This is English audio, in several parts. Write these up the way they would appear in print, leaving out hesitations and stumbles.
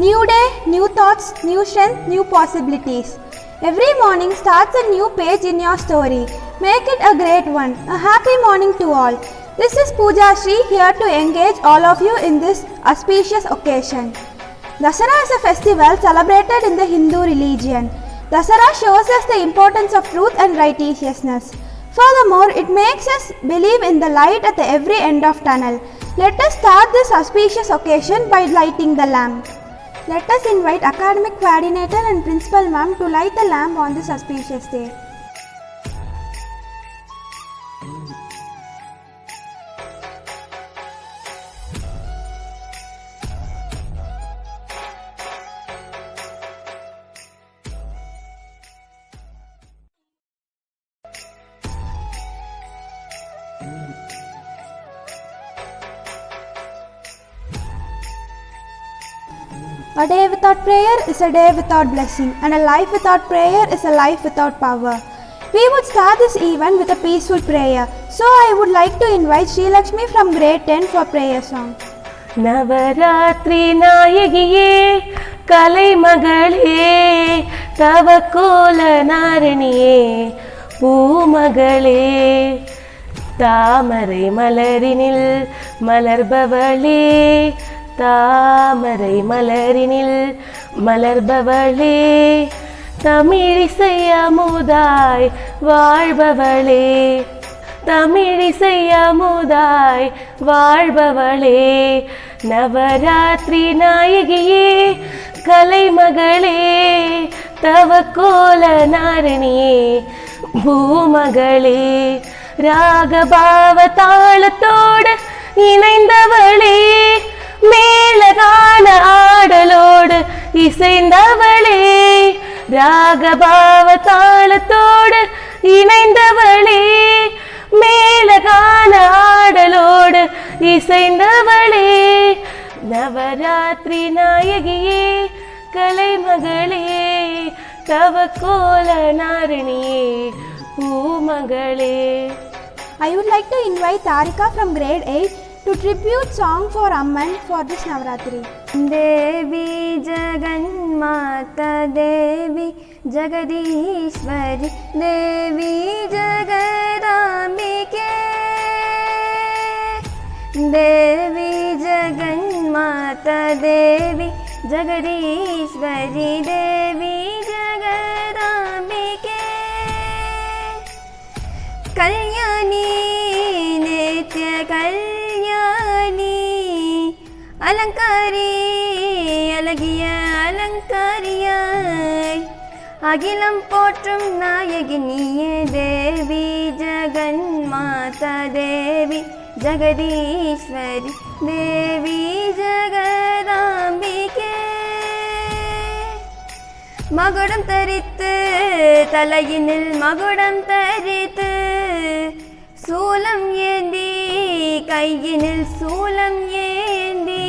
New day, new thoughts, new strength, new possibilities. Every morning starts a new page in your story. Make it a great one. A happy morning to all. This is Pooja Shri here to engage all of you in this auspicious occasion. Dasara is a festival celebrated in the Hindu religion. Dasara shows us the importance of truth and righteousness. Furthermore, it makes us believe in the light at the every end of tunnel. Let us start this auspicious occasion by lighting the lamp. Let us invite academic coordinator and principal ma'am to light the lamp on this auspicious day. A day without prayer is a day without blessing, and a life without prayer is a life without power. We would start this event with a peaceful prayer. So I would like to invite Sri Lakshmi from grade 10 for prayer song. Navaratri நாயகியே கலைமகளே தவக்கோல நாரணியே பூமகளே தாமரை மலரினில் மலர்பவளே தாமரை மலரினில் மலர்பவளே தமிழிசை அமுதாய் வாழ்பவளே தமிழிசை அமுதாய் வாழ்பவளே நவராத்திரி நாயகியே கலைமகளே தவக்கோல நாரணியே பூமகளே ராகபாவ தாளத்தோடு இணைந்தவளே மேலகான ஆடலோடு இசைந்தவளே ராகபாவ தாளத்தோடு இணைந்தவளே மேலகான ஆடலோடு இசைந்தவளே நவராத்திரி நாயகியே கலைமகளே தவக்கோல நாரணியே பூமகளே. I would like to invite Tarika from grade 8 to tribute song for Amman for this Navratri. देवी जगन्माता देवी जगदीश्वरी देवी जगदाम्बिके देवी जगन्माता देवी जगदीश्वरी देवी जगदाम्बिके कल्याणी नित्य कल्याणी अलंकारी अलगिय अलंकारियाय अगिलम पोट्रुम नायगिनिये देवी जगन्माता देवी जगदीश्वरी देवी जगदाम्बिके மகுடம் தரித்து தலையினில் மகுடம் தரித்து சூலம் ஏந்தி கையினில் சூலம் ஏந்தி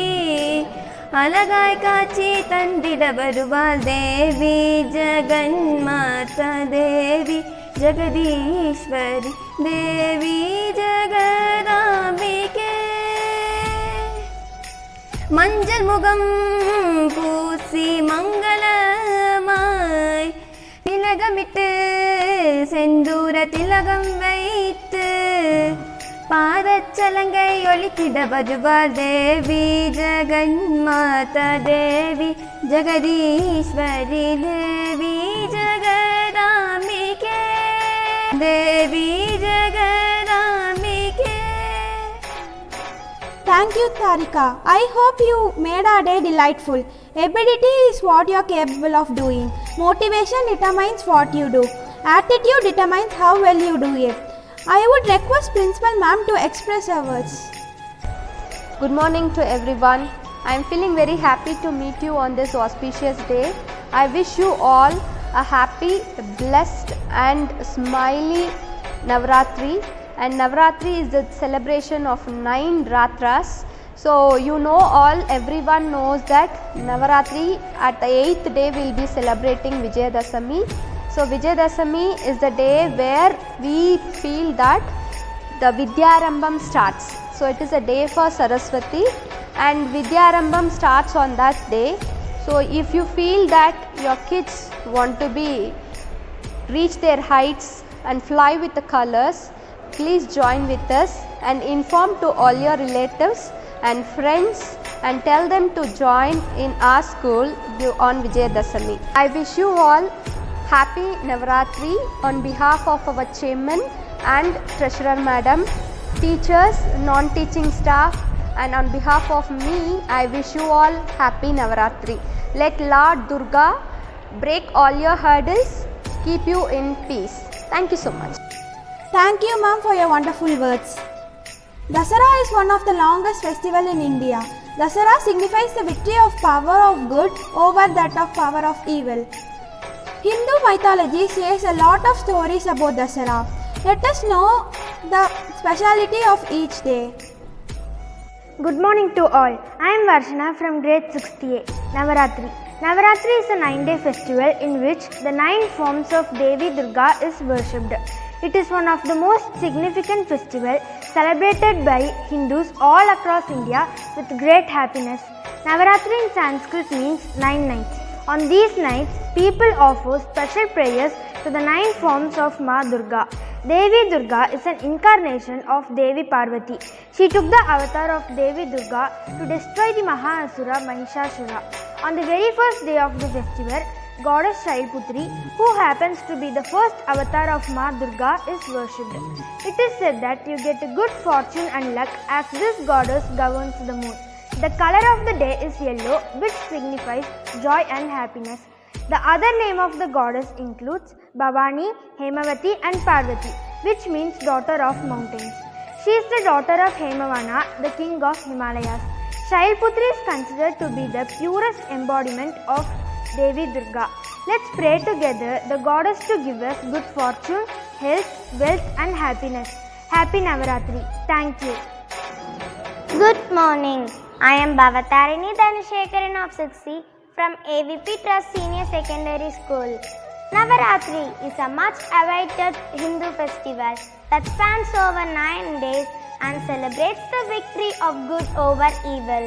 அழகாய் காட்சி தந்திட வருவாள் தேவி ஜகன்மாதா தேவி ஜெகதீஸ்வரி தேவி ஜெகதாம்பிகே மஞ்சள் முகம் பூசி மங்களமாய் திலகமிட்டு செந்தூர திலகம் வைத்து பாதச்சலங்கை ஒலித்திட வருவாள் தேவி ஜெகன்மாதா தேவி ஜெகதீஸ்வரி தேவி ஜெகதாம்பிகே தேவி ஜெகதாம்பிகே. Thank you, Tarika. I hope you made our day delightful. Ability is what you are capable of doing. Motivation determines what you do. Attitude determines how well you do it. I would request Principal Ma'am to express her words. Good morning to everyone. I am feeling very happy to meet you on this auspicious day. I wish you all a happy, blessed and smiley Navratri. And Navratri is the celebration of 9 Ratras. So you know everyone knows that Navratri at the 8th day we will be celebrating Vijayadashami. So Vijayadashami is the day where we feel that the Vidyarambam starts. So it is a day for Saraswati and Vidyarambam starts on that day. So if you feel that your kids want to reach their heights and fly with the colors, please join with us and inform to all your relatives and friends and tell them to join in our school on Vijayadashami. I wish you all happy Navaratri on behalf of our chairman and treasurer madam, teachers, non-teaching staff, and on behalf of me, I wish you all happy Navaratri. Let Lord Durga break all your hurdles, keep you in peace. Thank you so much. Thank you, ma'am, for your wonderful words. Dasara is one of the longest festivals in India. Dasara signifies the victory of power of good over that of power of evil. Hindu mythology says a lot of stories about Dasara. Let us know the speciality of each day. Good morning to all. I am Varshana from grade 6A, Navaratri. Navaratri is a 9-day festival in which the 9 forms of Devi Durga is worshipped. It is one of the most significant festivals celebrated by Hindus all across India with great happiness. Navaratri in Sanskrit means 9 nights. On these nights, people offer special prayers to the 9 forms of Ma Durga. Devi Durga is an incarnation of Devi Parvati. She took the avatar of Devi Durga to destroy the Mahasura Mahishasura. On the very first day of the festival, goddess Shailputri, who happens to be the first avatar of Ma Durga, is worshipped. It is said that you get good fortune and luck as this goddess governs the moon. The color of the day is yellow, which signifies joy and happiness. The other name of the goddess includes Bhavani, Hemavati and Parvati, which means daughter of mountains. She is the daughter of Hemavana, the king of Himalayas. Shailputri is considered to be the purest embodiment of Devi Durga. Let's pray together the goddess to give us good fortune, health, wealth and happiness. Happy Navaratri. Thank you. Good morning. I am Bhavatarini Dhanashekaran of 6C from AVP Trust Senior Secondary School. Navaratri is a much awaited Hindu festival that spans over 9 days and celebrates the victory of good over evil.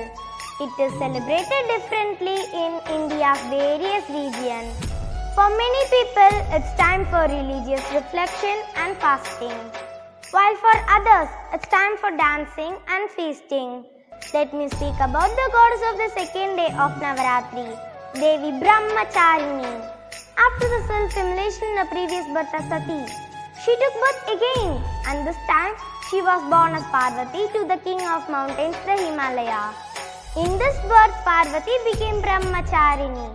It is celebrated differently in India's various regions. For many people, it's time for religious reflection and fasting, while for others, it's time for dancing and feasting. Let me speak about the goddess of the second day of Navaratri, Devi Brahmacharini. After the self-immolation in the previous birth of Sati, she took birth again, and this time she was born as Parvati to the king of mountains, the Himalaya. In this birth, Parvati became Brahmacharini.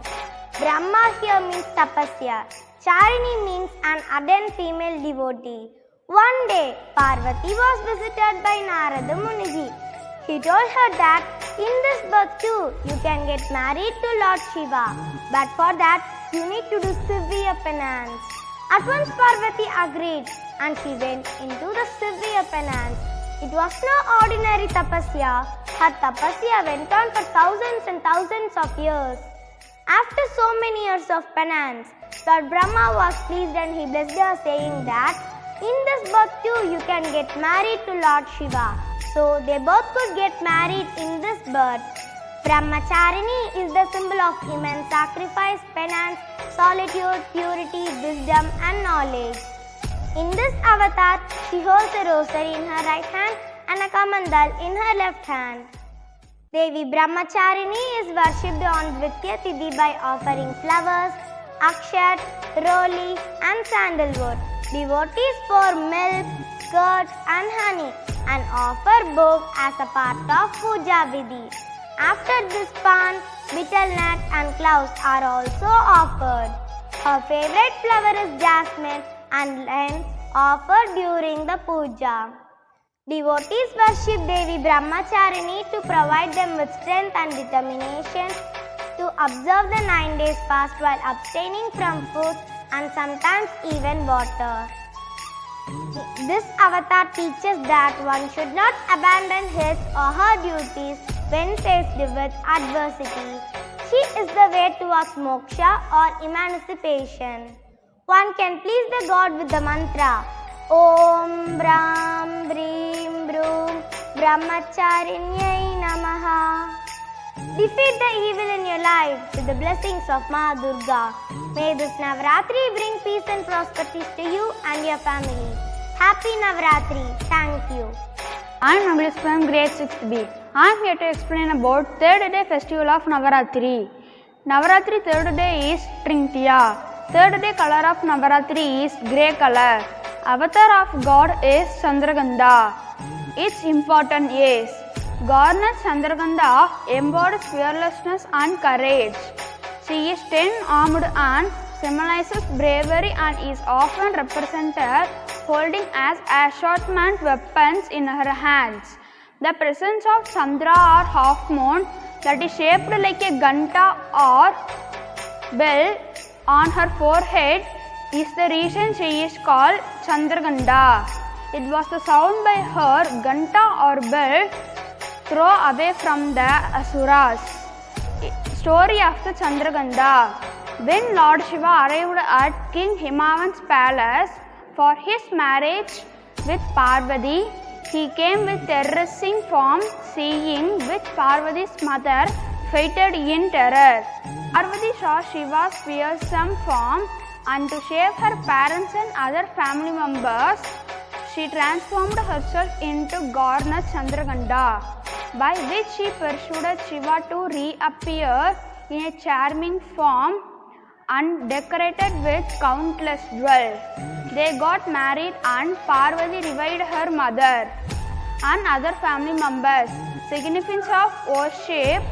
Brahma here means tapasya. Charini means an ardent female devotee. One day, Parvati was visited by Narada Muniji. He told her that in this birth too, you can get married to Lord Shiva, but for that, you need to do severe penance. At once Parvati agreed and she went into the severe penance. It was no ordinary tapasya. Her tapasya went on for thousands and thousands of years. After so many years of penance, Lord Brahma was pleased and he blessed her, saying that in this birth too you can get married to Lord Shiva. So they both could get married in this birth. Brahmacharini is the symbol of immense sacrifice, penance, solitude, purity, wisdom and knowledge. In this avatar, she holds a rosary in her right hand and a kamandal in her left hand. Devi Brahmacharini is worshipped on Dvitya Tithi by offering flowers, akshat, roli and sandalwood. Devotees pour milk, curd and honey and offer bhog as a part of puja vidhi. After this pan, betel nut and cloves are also offered. Her favorite flower is jasmine and lent offered during the puja. Devotees worship Devi Brahmacharini to provide them with strength and determination to observe the 9 days fast while abstaining from food and sometimes even water. This avatar teaches that one should not abandon his or her duties when faced with adversity. She is the way towards moksha or emancipation. One can please the God with the mantra Om Brahm Brim Brum Brahmacharinyai Namaha. Defeat the evil in your life with the blessings of Ma Durga. May this Navaratri bring peace and prosperity to you and your family. Happy Navaratri. Thank you. I am Naglis from grade 6th B. I am here to explain about third day festival of Navaratri. Navaratri third day is Trinitya. Third day color of Navaratri is grey color. Avatar of God is Chandragandha. Its important is Goddess Chandragandha embodies fearlessness and courage. She is 10-armed and symbolizes bravery and is often represented holding as assortment weapons in her hands. The presence of Chandra or half moon that is shaped like a ghanta or bell on her forehead is the reason she is called Chandragandha. It was the sound by her ghanta or bell throw away from the Asuras. Story of the Chandragandha. When Lord Shiva arrived at King Himavan's palace for his marriage with Parvati, he came with terrorizing form, seeing which Parvati's mother fainted in terror. Parvati saw Shiva's fearsome form, and to save her parents and other family members, she transformed herself into goddess Chandragandha, by which she persuaded Shiva to reappear in a charming form and decorated with countless jewels. They got married and Parvati revived her mother and other family members. Significance of worship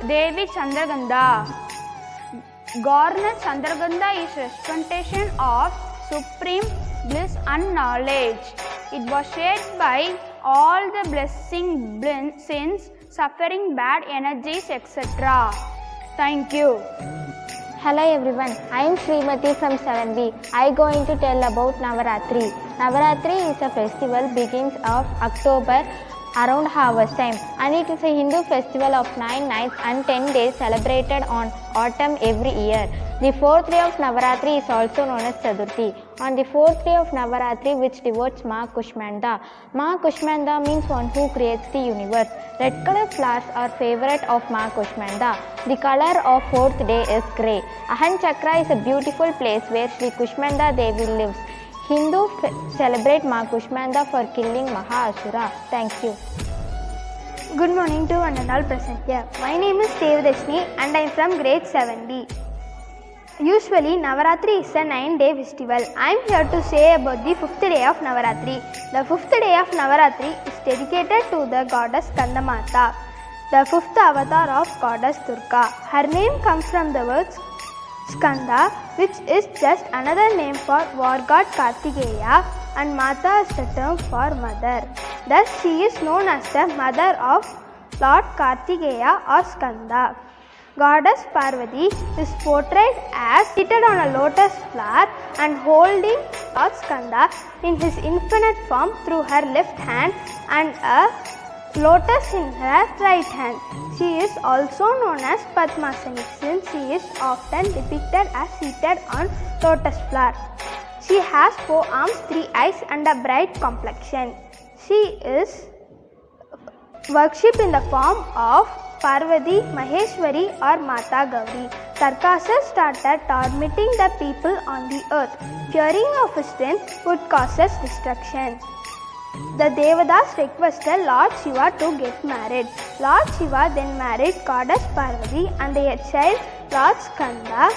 Devi Chandragandha. Goddess Chandragandha is representation of supreme bliss and knowledge. It was shared by all the blessing, sins, suffering, bad energies, etc. Thank you. Hello everyone, I am Srimati from 7B. I am going to tell about Navaratri. Navaratri is a festival begins of October around harvest time, and it is a Hindu festival of 9 nights and 10 days celebrated on autumn every year. The fourth day of Navaratri is also known as Chaturthi. On the fourth day of Navaratri, which devotes Ma Kushmanda. Ma Kushmanda means one who creates the universe. Red color flowers are favorite of Ma Kushmanda. The color of fourth day is grey. Ahan Chakra is a beautiful place where Sri Kushmanda Devi lives. Hindu celebrate Ma Kushmanda for killing Maha-Asura. Thank you. Good morning to one and all present here. My name is Devadashni and I am from grade 7B. Usually Navaratri is a 9-day festival. I am here to say about the 5th day of Navaratri. The 5th day of Navaratri is dedicated to the goddess Skandamata, the 5th avatar of goddess Durga. Her name comes from the words Skanda, which is just another name for war god Kartikeya, and Mata is the term for mother. Thus she is known as the mother of Lord Kartikeya or Skanda. Goddess Parvati is portrayed as seated on a lotus flower and holding Lord Skanda in his infinite form through her left hand and a lotus in her right hand. She is also known as Padmasani since she is often depicted as seated on lotus flower. She has 4 arms, 3 eyes and a bright complexion. She is worshipped in the form of Parvati, Maheshwari or Mata Gauri. Tarkasur started tormenting the people on the earth, fearing of his strength would cause us destruction. The Devadas requested Lord Shiva to get married. Lord Shiva then married goddess Parvati and their child Lord Skanda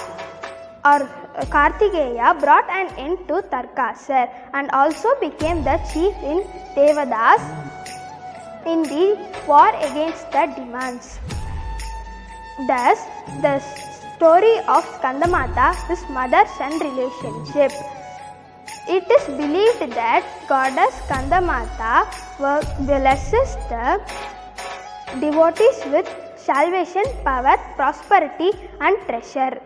or Kartikeya brought an end to Tarkasur and also became the chief in Devadas in the war against the demons. Thus, the story of Skandamata is mother-son relationship. It is believed that goddess Skandamata blesses the devotees with salvation, power, prosperity and treasure.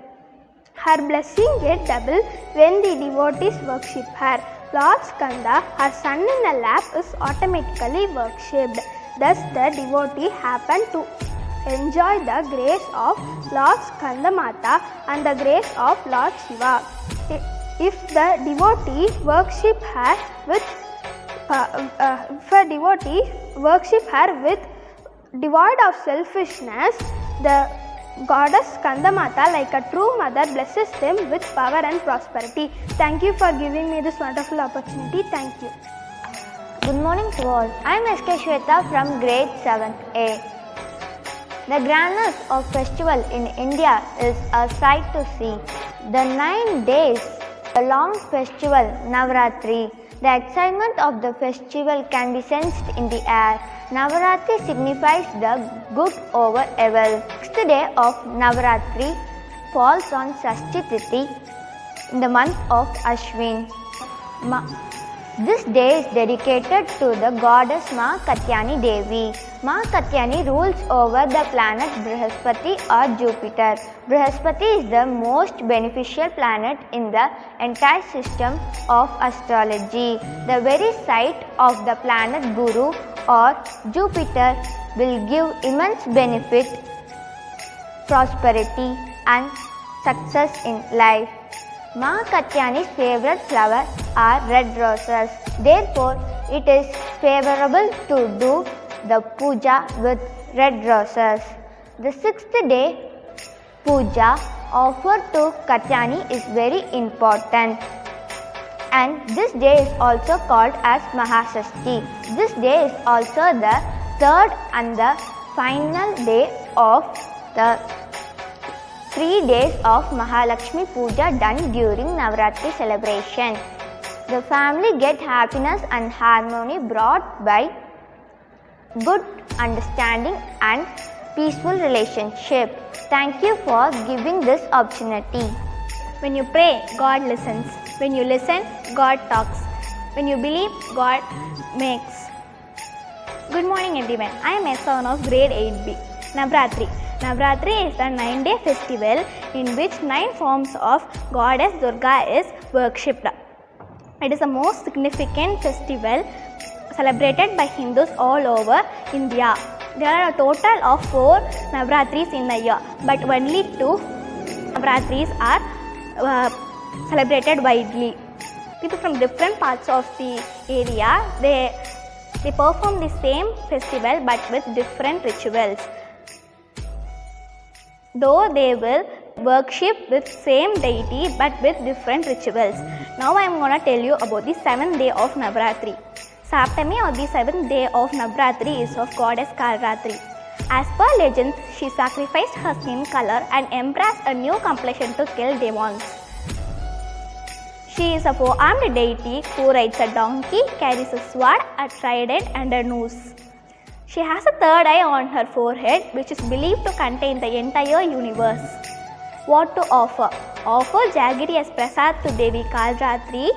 Her blessing gets double when the devotees worship her. Lord Skanda, her son in a lap, is automatically worshipped. Thus, the devotee happen to enjoy the grace of Lord Skandamata and the grace of Lord Shiva. If the devotee worship her with devoid of selfishness, The goddess Skandamata, like a true mother, blesses them with power and prosperity. Thank you for giving me this wonderful opportunity. Thank you. Good morning to all. I am SK Shweta from grade 7A. The grandness of festival in India is a sight to see. The 9 days, the long festival Navaratri. The excitement of the festival can be sensed in the air. Navaratri signifies the good over evil. The 6th day of Navaratri falls on Shashti Tithi in the month of Ashwin. This day is dedicated to the goddess Ma Katyani Devi. Ma Katyani rules over the planet Brihaspati or Jupiter. Brihaspati is the most beneficial planet in the entire system of astrology. The very sight of the planet Guru or Jupiter will give immense benefit, prosperity and success in life. Ma Katyani's favorite flower are red roses. Therefore, it is favorable to do the puja with red roses. The 6th day puja offered to Katyani is very important. And this day is also called as Mahashashti. This day is also the third and the final day of the 3 days of Mahalakshmi Puja done during Navaratri celebration. The family get happiness and harmony brought by good understanding and peaceful relationship. Thank you for giving this opportunity. When you pray, God listens. When you listen, God talks. When you believe, God makes. Good morning everyone. I am S1 of grade 8B. Navratri. Navratri is the 9-day festival in which 9 forms of goddess Durga is worshipped. It is the most significant festival celebrated by Hindus all over India. There are a total of 4 Navratris in a year, but only 2 Navratris are celebrated widely. People from different parts of the area, they perform the same festival but with different rituals. Though they will worship with same deity but with different rituals. Now I am going to tell you about the 7th day of Navratri. Saptami or the 7th day of Navratri is of goddess Kalratri. As per legends, she sacrificed her skin color and embraced a new complexion to kill demons. She is a 4-armed deity who rides a donkey, carries a sword, a trident and a noose. She has a third eye on her forehead, which is believed to contain the entire universe. What to offer? Offer jaggery as prasad to Devi Kalratri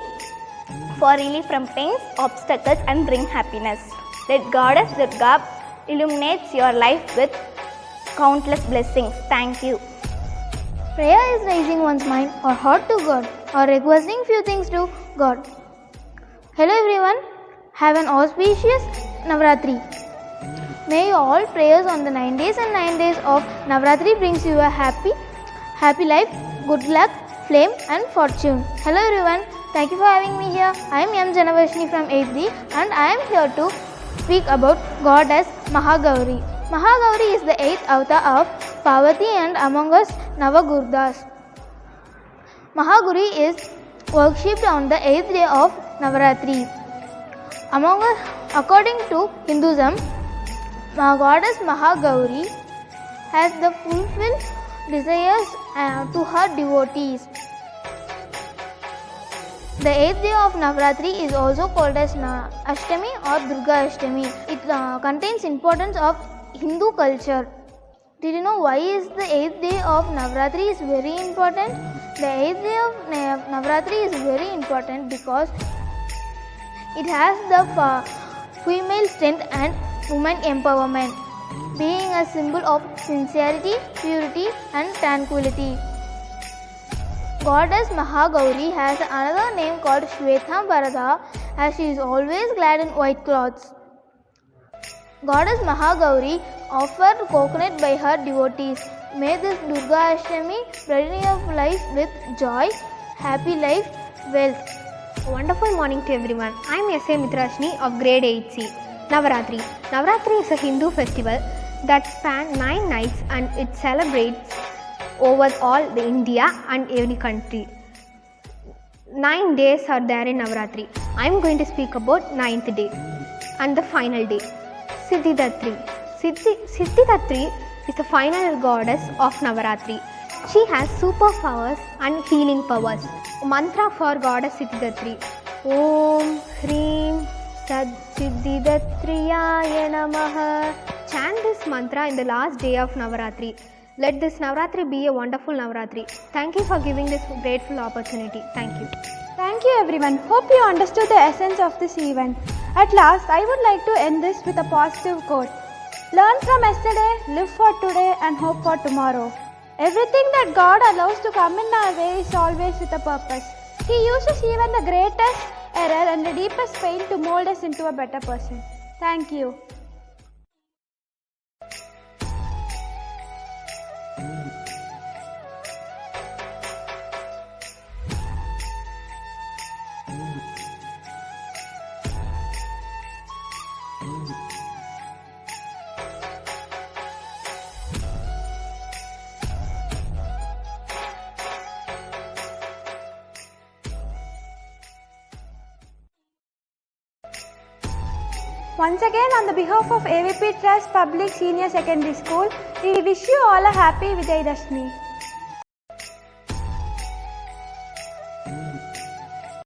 for relief from pains, obstacles and bring happiness. Let Goddess Durga illuminates your life with countless blessings. Thank you. Prayer is raising one's mind or heart to God or requesting few things to God. Hello everyone, have an auspicious Navratri. May all prayers on the 9 days and 9 days of Navratri brings you a happy life, good luck, flame and fortune. Hello everyone, thank you for having me here. I am M. Janavashni from 8th and I am here to speak about Goddess Mahagauri. Mahagauri is the 8th avatar of Parvati and among us Navagurdas. Mahagauri is worshipped on the 8th day of Navaratri. According to Hinduism, Goddess Mahagauri has the fulfilled desires to her devotees. The 8th day of Navratri is also called as Ashtami or Durga Ashtami. It contains importance of Hindu culture. Did you know why is the 8th day of Navratri is very important? The 8th day of Navratri is very important because it has the female strength and women empowerment, being a symbol of sincerity, purity and tranquility. Goddess Mahagauri has another name called Shwetambarada as she is always clad in white clothes. Goddess Mahagauri offered coconut by her devotees. May this Durga Ashtami brighten your life with joy, happy life, wealth. Wonderful morning to everyone. I am S.A. Mitrashni of grade 8C. Navaratri. Navaratri is a Hindu festival that span 9 nights and it celebrates over all the India and every country. 9 days are there in Navaratri. I am going to speak about 9th day and the final day, Siddhidatri. Siddhidatri is the final goddess of Navaratri. She has superpowers and healing powers. Mantra for goddess Siddhidatri. Om Hreem Sad Siddhidatriyaya Namaha. Chant this mantra in the last day of Navaratri. Let this Navaratri be a wonderful Navaratri. Thank you for giving this grateful opportunity. Thank you. Thank you everyone. Hope you understood the essence of this event. At last, I would like to end this with a positive quote. Learn from yesterday, live for today and hope for tomorrow. Everything that God allows to come in our way is always with a purpose. He uses even the greatest error and the deepest pain to mold us into a better person. Thank you. Once again, on the behalf of AVP Trust Public Senior Secondary School, we wish you all a happy Vijayadashmi.